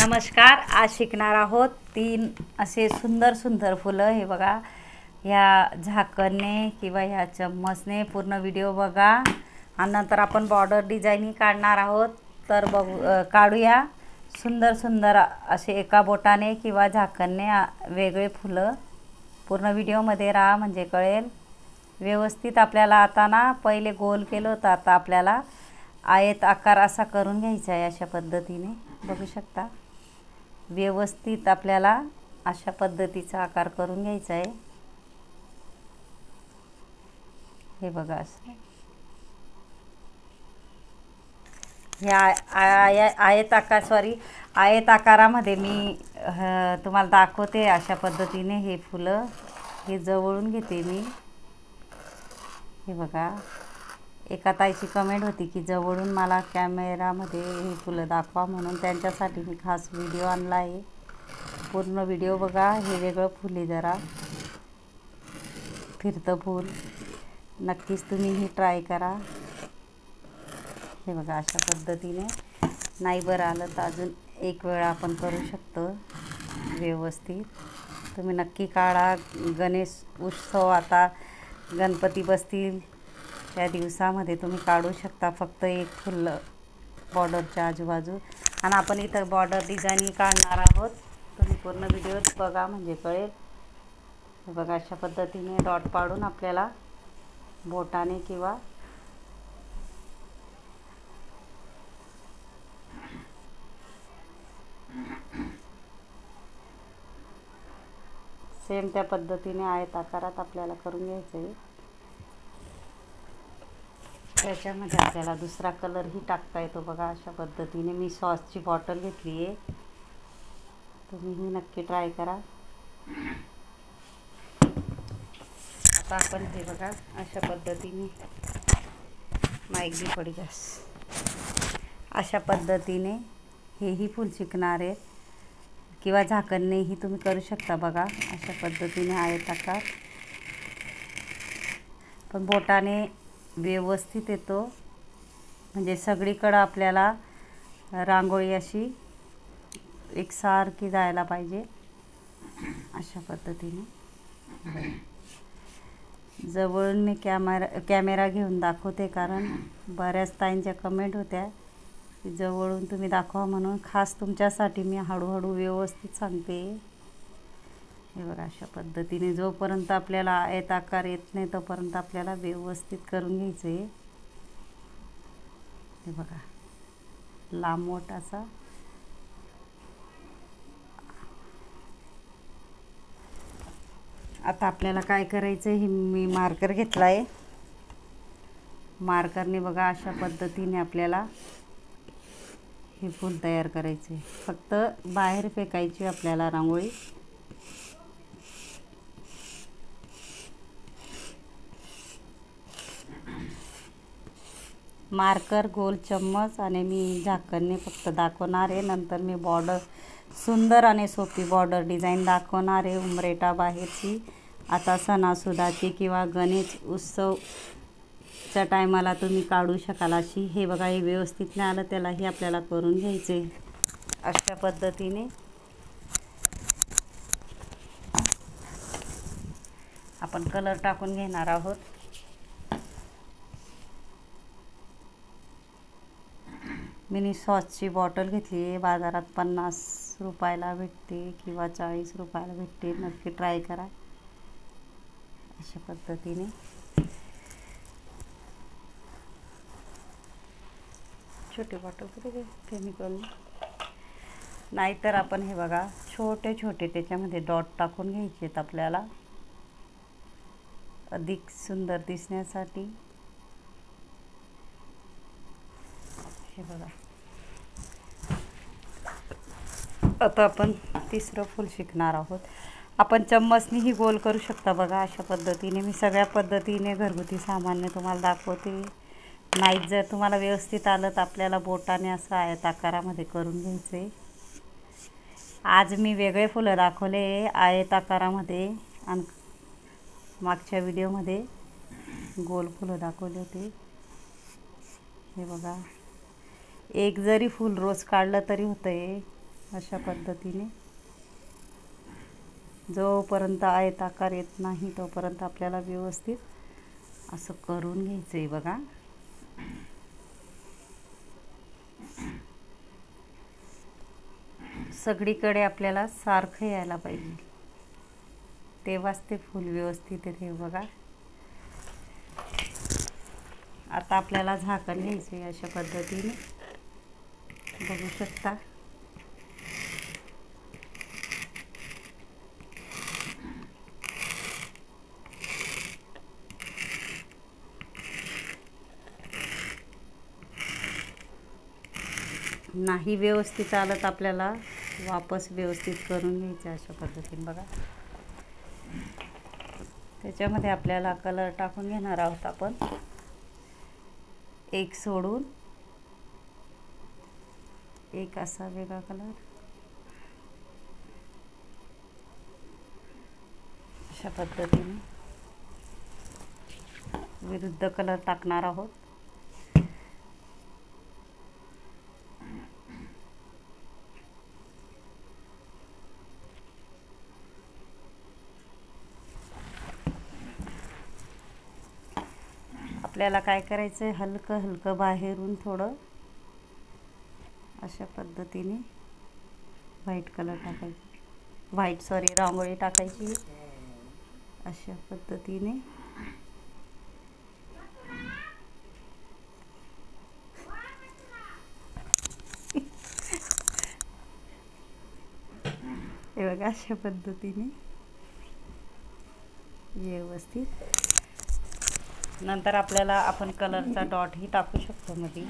नमस्कार. आज शिकणार आहोत 3 असे सुंदर सुंदर फुलं. हे बघा, ह्या झाकणने किंवा ह्या चम्मचने पूर्ण व्हिडिओ बघा आणि नंतर आपण बॉर्डर डिझाईनिंग काढणार आहोत. तर काढूया सुंदर सुंदर असे एका बोटाने किंवा झाकणने वेगळे फुलं. पूर्ण व्हिडिओमध्ये राहा म्हणजे कळेल व्यवस्थित. आपल्याला आता ना पहिले गोल केलं होतं, आता आपल्याला आयत आकार असा करून घ्यायचा आहे. अशा पद्धतीने बघू शकता. व्यवस्थित आपल्याला अशा पद्धतीचा आकार करून घ्यायचा आहे. हे बघा, असं ह्या आयत आकारामध्ये मी तुम्हाला दाखवते. अशा पद्धतीने हे फुलं हे जवळून घेते मी. हे बघा, एका ताईची कमेंट होती की जवळून मला कॅमेरामध्ये हे फुलं दाखवा, म्हणून त्यांच्यासाठी मी खास व्हिडिओ आणला आहे. पूर्ण व्हिडिओ बघा. हे वेगळं फुल आहे, जरा फिरतं फूल. नक्कीच तुम्ही ही ट्राय करा. हे बघा, अशा पद्धतीने. नाही बरं आलं तर अजून एक वेळा आपण करू शकतो व्यवस्थित. तुम्ही नक्की काढा. गणेश उत्सव आता गणपती बसतील त्या दिवसामध्ये तुम्ही काढू शकता. फक्त एक फुल बॉर्डरच्या आजूबाजू. आणि आपण इथं बॉर्डर डिझाईनिंग काढणार आहोत. तुम्ही पूर्ण व्हिडिओ बघा म्हणजे कळेल. हे बघा, अशा पद्धतीने डॉट पाडून आपल्याला बोटाने किंवा सेम त्या पद्धतीने आयत आकारात आपल्याला करून घ्यायचं आहे. त्याच्यामध्ये आपल्याला दुसरा कलरही टाकता येतो. बघा, अशा पद्धतीने मी सॉसची बॉटल घेतली आहे. तुम्हीही नक्की ट्राय करा. आता आपण हे बघा, अशा पद्धतीने माईक भी पडी जास. अशा पद्धतीने हेही फूल शिकणार आहे किंवा झाकणनेही तुम्ही करू शकता. बघा, अशा पद्धतीने आयत आकार पण बोटाने व्यवस्थित येतो, म्हणजे सगळीकडं आपल्याला रांगोळी अशी एकसारखी जायला पाहिजे. अशा पद्धतीने जवळून कॅमेरा घेऊन दाखवते, कारण बऱ्याच ताईंच्या कमेंट होत्या की जवळून तुम्ही दाखवा, म्हणून खास तुमच्यासाठी मी हळूहळू व्यवस्थित सांगते. हे बघा, अशा पद्धतीने जोपर्यंत आपल्याला आयत आकार येत नाही तोपर्यंत आपल्याला व्यवस्थित करून घ्यायचं आहे. हे बघा, लांबवट असा. आता आपल्याला काय करायचं आहे, हे मी मार्कर घेतला आहे. मार्करने बघा, अशा पद्धतीने आपल्याला हे फूल तयार करायचे. फक्त बाहेर फेकायची आपल्याला रांगोळी. मार्कर, गोल चम्मच आणि मी झाकणने फक्त दाखवणार आहे. नंतर मी बॉर्डर सुंदर आणि सोपी बॉर्डर डिझाईन दाखवणार आहे उंबरेटा बाहेरची. आता सणासुदाची किंवा गणेश उत्सवच्या टायमाला तुम्ही काढू शकाल अशी. हे बघा, हे व्यवस्थित नाही आलं त्यालाही आपल्याला करून घ्यायचे. अशा पद्धतीने आपण कलर टाकून घेणार आहोत. मिनी सॉसची बॉटल घेतली आहे. बाजारात 50 रुपयाला भेटते किंवा 40 रुपयाला भेटते. नक्की ट्राय करा. अशा पद्धतीने छोटी बॉटल कुठे केमिकल, नाहीतर आपण हे बघा छोटे छोटे त्याच्यामध्ये डॉट टाकून घ्यायचे आहेत आपल्याला अधिक सुंदर दिसण्यासाठी. हे बघा, आता आपण तिसरं फूल शिकणार आहोत. आपण चम्मचनीही गोल करू शकता. बघा, अशा पद्धतीने मी सगळ्या पद्धतीने घरगुती सामान्य तुम्हाला दाखवते. नाहीच जर तुम्हाला व्यवस्थित आलं तर आपल्याला बोटाने असं आयत आकारामध्ये करून घ्यायचे. आज मी वेगळे फुलं दाखवले आयत आकारामध्ये आणि मागच्या व्हिडिओमध्ये गोल फुलं दाखवले होते. हे बघा, एक जरी फूल रोज काढलं तरी होतं आहे. अशा पद्धतीने जोपर्यंत आयताकार येत नाही तोपर्यंत आपल्याला व्यवस्थित असं करून घ्यायचं आहे बघा. सगळीकडे आपल्याला सारखं यायला पाहिजे, तेव्हाच ते फूल व्यवस्थित येते बघा. आता आपल्याला झाकण घ्यायचं आहे अशा पद्धतीने, बघू शकता. नाही व्यवस्थित आलं तर आपल्याला वापस व्यवस्थित करून घ्यायचं अशा पद्धतीने बघा. त्याच्यामध्ये आपल्याला कलर टाकून घेणार आहोत आपण, एक सोडून एक असा वेगळा कलर अशा पद्धतीने विरुद्ध कलर टाकणार आहोत. आपल्याला काय करायचं आहे, हलकं हलकं बाहेरून थोडं अशा पद्धतीने व्हाईट कलर टाकायचं, रांगोळी टाकायची अशा पद्धतीने. हे बघा अशा पद्धतीने व्यवस्थित. नंतर आपल्याला आपण कलरचा डॉटही टाकू शकतो, मध्ये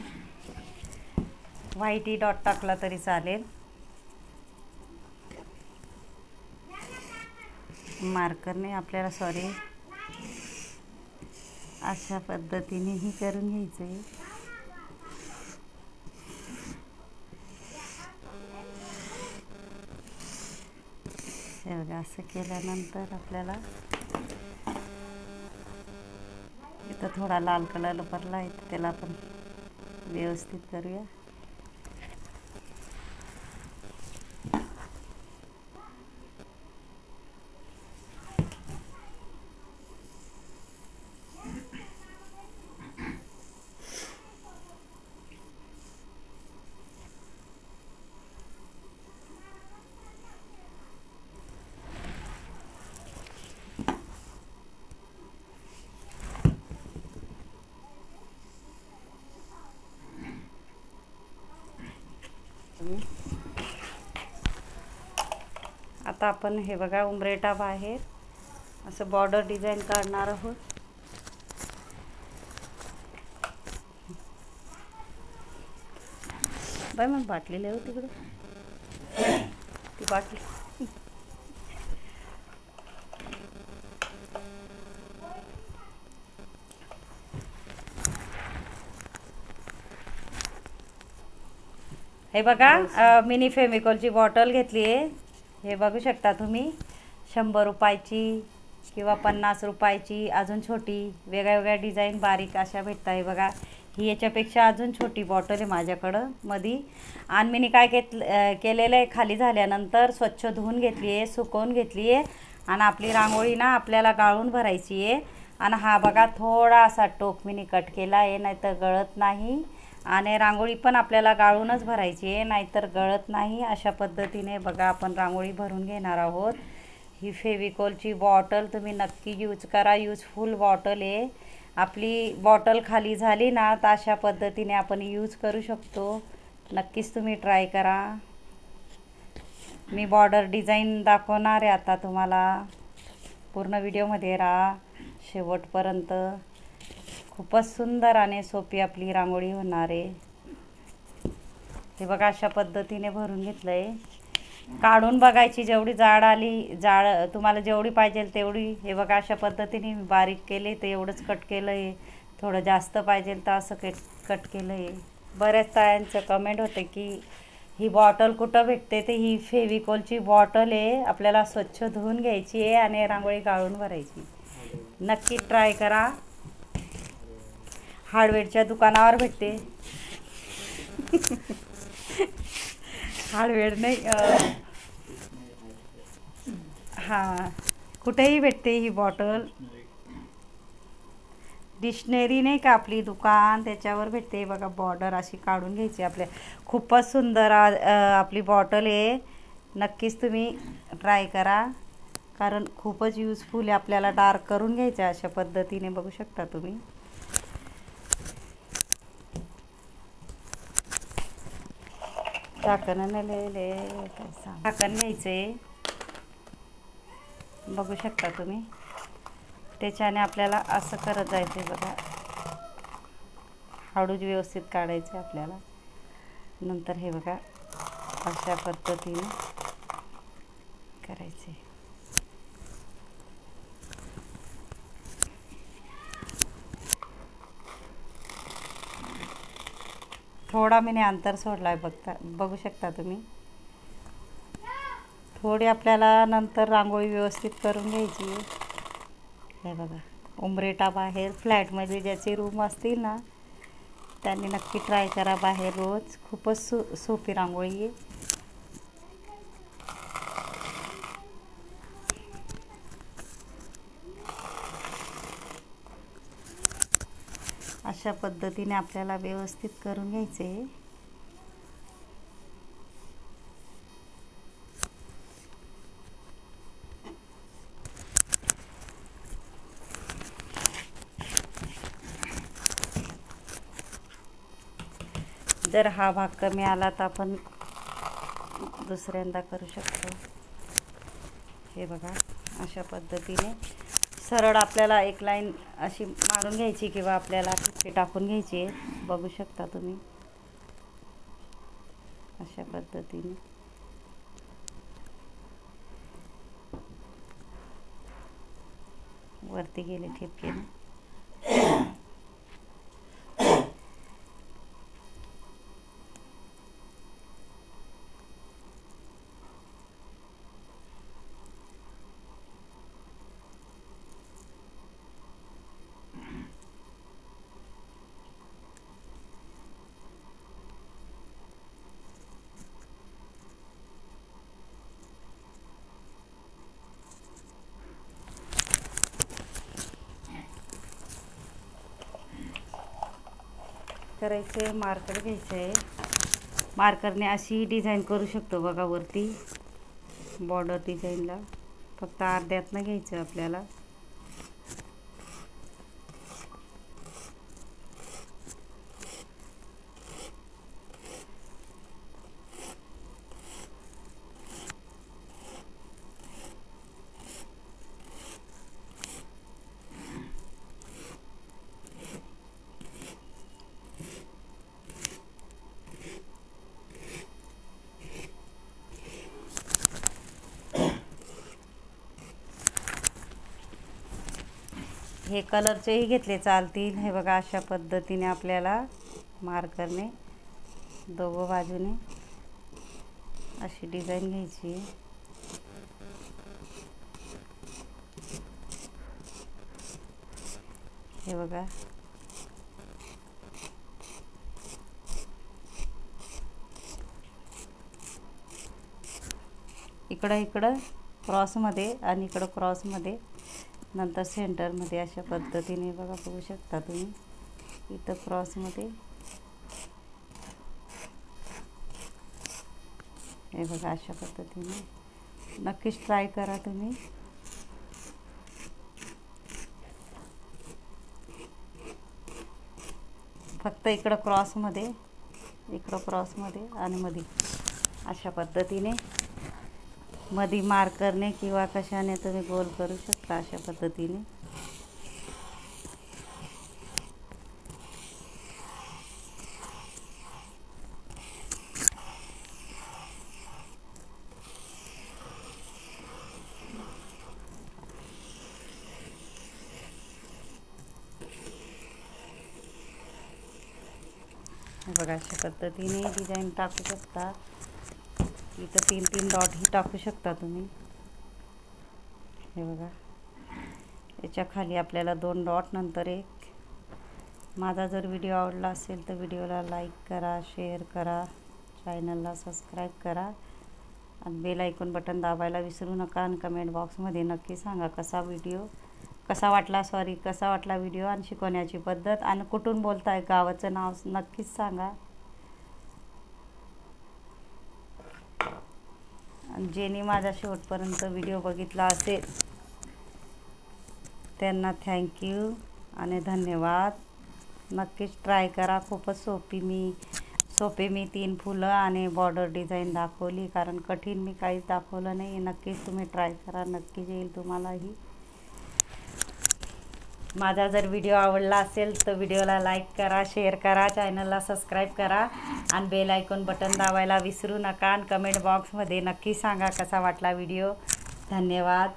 व्हाईटही डॉट टाकला तरी चालेल. मार्करने आपल्याला अशा पद्धतीनेही करून घ्यायचं आहे. हे बघा असं केल्यानंतर आपल्याला इथं थोडा लाल कलर भरला आहे, त्याला आपण व्यवस्थित करूया. आता आपण हे बघा उंबरेटा बाहेर असं बॉर्डर डिझाईन काढणार आहोत. बाय मग बाटली लिहू तिकडे, ती बाटली. हे बघा मिनी फेविकॉलची बॉटल घेतली आहे. हे बघू शकता तुम्ही, 100 रुपयाची किंवा 50 रुपयाची, अजून छोटी वेगळ्या वेगळ्या डिझाईन बारीक अशा भेटत आहे बघा. ही याच्यापेक्षा अजून छोटी बॉटल आहे माझ्याकडं मध्ये. आणि मी काय केलेलं आहे, खाली झाल्यानंतर स्वच्छ धुवून घेतली आहे, सुकवून घेतली आहे. आणि आपली रांगोळी ना आपल्याला गाळून भरायची आहे. आणि हा बघा थोडा असा टोक मी कट केला आहे, नाहीतर गळत नाही. आणि रांगोळी पण आपल्याला गाळूनच भरायची आहे, नाहीतर गळत नाही. अशा पद्धतीने बघा आपण रांगोळी भरून घेणार आहोत. ही फेविकॉलची बॉटल तुम्ही नक्की यूज करा, यूजफुल बॉटल आहे. आपली बॉटल खाली झाली ना तर अशा पद्धतीने आपण यूज करू शकतो. नक्कीच तुम्ही ट्राय करा. मी बॉर्डर डिझाईन दाखवणार आहे आता तुम्हाला. पूर्ण व्हिडिओमध्ये राहा शेवटपर्यंत. खूपच सुंदर आणि सोपी आपली रांगोळी होणार आहे. हे बघा अशा पद्धतीने भरून घेतलं आहे. काढून बघायची, जेवढी जाड आली, तुम्हाला जेवढी पाहिजे तेवढी. हे बघा अशा पद्धतीने मी बारीक केले तर एवढंच कट केलं आहे. थोडं जास्त पाहिजे तर असं कट केलं आहे. बऱ्याच तायांचं कमेंट होते की ही बॉटल कुठं भेटते, तर ही फेविकॉलची बॉटल आहे. आपल्याला स्वच्छ धुवून घ्यायची आहे आणि रांगोळी गाळून भरायची. नक्की ट्राय करा. हार्डवेअरच्या दुकानावर भेटते. हार्डवेअर नाही, हां कुठेही भेटते ही बॉटल. डिक्शनरी नाही का आपली दुकान त्याच्यावर भेटते बघा. बॉर्डर अशी काढून घ्यायची आपल्या. खूपच सुंदर आपली बॉटल आहे. नक्कीच तुम्ही ट्राय करा, कारण खूपच यूजफुल आहे. आपल्याला डार्क करून घ्यायचं अशा पद्धतीने बघू शकता तुम्ही. झाकण झाकण घ्यायचे बघू शकता तुम्ही. त्याच्याने आपल्याला असं करत जायचं बघा. हळूच व्यवस्थित काढायचे आपल्याला. नंतर हे बघा अशा पद्धतीने करायचे. थोडा मी अंतर सोडलाय बघू शकता तुम्ही. थोडी आपल्याला नंतर रांगोळी व्यवस्थित करून घ्यायची. हे बघा उंबरेटा बाहेर फ्लॅटमध्ये ज्याचे रूम असतील ना त्यांनी नक्की ट्राय करा बाहेर रोज. खूपच सोपी रांगोळी आहे. अशा पद्धतीने आपल्याला व्यवस्थित करून घ्यायचे. जर हा भाग कमी आला तर आपण दुसऱ्यांदा करू शकतो. हे बघा अशा पद्धतीने सरळ आपल्याला एक लाईन अशी मारून घ्यायची किंवा आपल्याला ठिपके टाकून घ्यायची. बघू शकता तुम्ही अशा पद्धतीने. वरती गेले ठिपके. करायचे मार्कर घ्यायचे. मार्करने अशी डिझाईन करू शकतो बघा वरती बॉर्डर डिझाईनला. फक्त अर्ध्यातनं घ्यायचं आपल्याला. हे कलरचेही घेतले चालतील. हे बघा अशा पद्धतीने आपल्याला मार्करने दोघं बाजूने अशी डिझाईन घ्यायची. हे बघा इकडं क्रॉसमध्ये आणि इकडं क्रॉसमध्ये, नंतर सेंटरमध्ये अशा पद्धतीने बघा बघू शकता तुम्ही. इथं क्रॉसमध्ये हे बघा अशा पद्धतीने. नक्कीच ट्राय करा तुम्ही. फक्त इकडं क्रॉसमध्ये आणि मध्ये अशा पद्धतीने मध्ये मार्करने किंवा कशाने तुम्ही गोल करू शकता अशा पद्धतीने. बघा अशा पद्धतीने डिझाईन टाकू शकता. इथं 3-3 डॉट ही टाकू शकता तुम्ही. हे बघा याच्या खाली आपल्याला 2 डॉट नंतर एक. माझा जर व्हिडिओ आवडला असेल तर व्हिडिओला लाईक करा, शेअर करा, चॅनलला सबस्क्राईब करा आणि बेल आयकॉन बटन दाबायला विसरू नका आणि कमेंट बॉक्समध्ये नक्की सांगा कसा वाटला व्हिडिओ आणि शिकवण्याची पद्धत आणि कुठून बोलताय गावाचं नाव नक्कीच सांगा. आणि ज्यांनी माझा शेवटपर्यंत व्हिडिओ बघितला असेल त्यांना थँक्यू आणि धन्यवाद. नक्कीच ट्राय करा. खूपच सोपे मी 3 फुलं आणि बॉर्डर डिझाईन दाखवली, कारण कठीण मी काहीच दाखवलं नाही. नक्कीच तुम्ही ट्राय करा, नक्कीच येईल तुम्हालाही. माझा जर व्हिडिओ आवडला असेल तर व्हिडिओला लाईक करा, शेअर करा, चॅनलला सबस्क्राईब करा आणि बेल आयकॉन बटन दाबायला विसरू नका आणि कमेंट बॉक्समध्ये नक्की सांगा कसा वाटला व्हिडिओ. धन्यवाद.